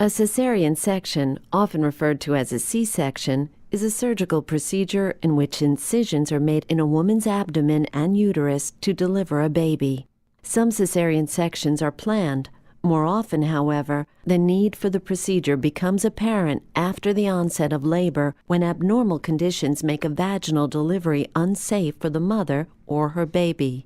A cesarean section, often referred to as a C-section, is a surgical procedure in which incisions are made in a woman's abdomen and uterus to deliver a baby. Some cesarean sections are planned. More often, however, the need for the procedure becomes apparent after the onset of labor when abnormal conditions make a vaginal delivery unsafe for the mother or her baby.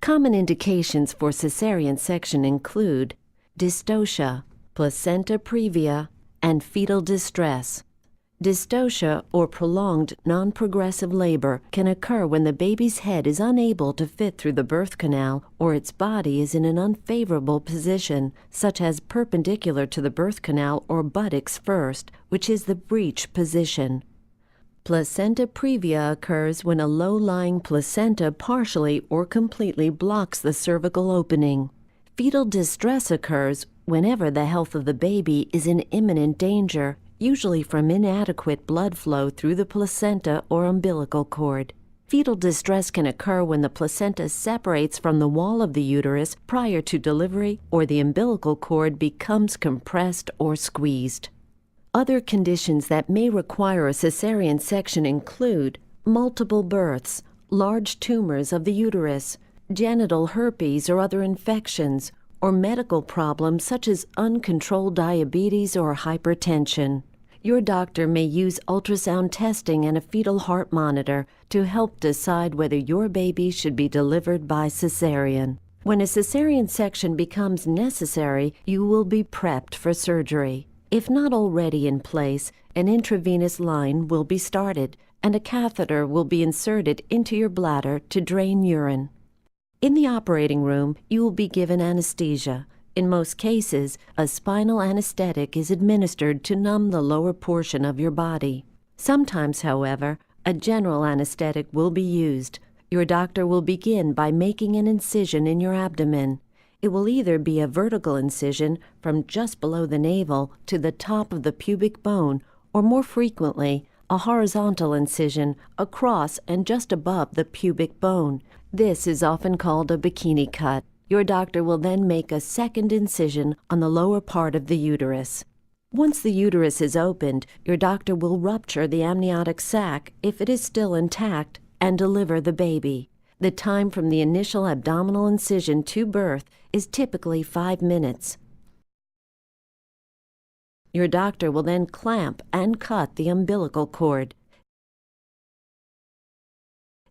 Common indications for cesarean section include dystocia, placenta previa, and fetal distress. Dystocia, or prolonged non-progressive labor, can occur when the baby's head is unable to fit through the birth canal or its body is in an unfavorable position, such as perpendicular to the birth canal or buttocks first, which is the breech position. Placenta previa occurs when a low-lying placenta partially or completely blocks the cervical opening. Fetal distress occurs whenever the health of the baby is in imminent danger, usually from inadequate blood flow through the placenta or umbilical cord. Fetal distress can occur when the placenta separates from the wall of the uterus prior to delivery or the umbilical cord becomes compressed or squeezed. Other conditions that may require a cesarean section include multiple births, large tumors of the uterus, genital herpes or other infections, or medical problems such as uncontrolled diabetes or hypertension. Your doctor may use ultrasound testing and a fetal heart monitor to help decide whether your baby should be delivered by cesarean. When a cesarean section becomes necessary, you will be prepped for surgery. If not already in place, an intravenous line will be started, and a catheter will be inserted into your bladder to drain urine. In the operating room, you will be given anesthesia. In most cases, a spinal anesthetic is administered to numb the lower portion of your body. Sometimes, however, a general anesthetic will be used. Your doctor will begin by making an incision in your abdomen. It will either be a vertical incision from just below the navel to the top of the pubic bone, or more frequently, a horizontal incision across and just above the pubic bone. This is often called a bikini cut. Your doctor will then make a second incision on the lower part of the uterus. Once the uterus is opened, your doctor will rupture the amniotic sac, if it is still intact, and deliver the baby. The time from the initial abdominal incision to birth is typically 5 minutes. Your doctor will then clamp and cut the umbilical cord.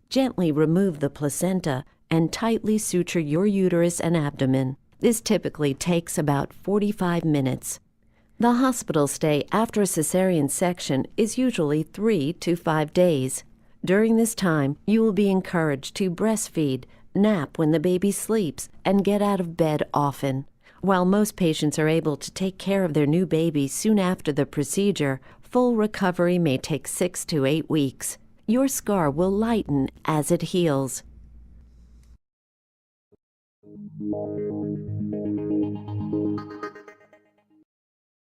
Gently remove the placenta and tightly suture your uterus and abdomen. This typically takes about 45 minutes. The hospital stay after a cesarean section is usually 3 to 5 days. During this time, you will be encouraged to breastfeed, nap when the baby sleeps, and get out of bed often. While most patients are able to take care of their new baby soon after the procedure, full recovery may take 6 to 8 weeks. Your scar will lighten as it heals.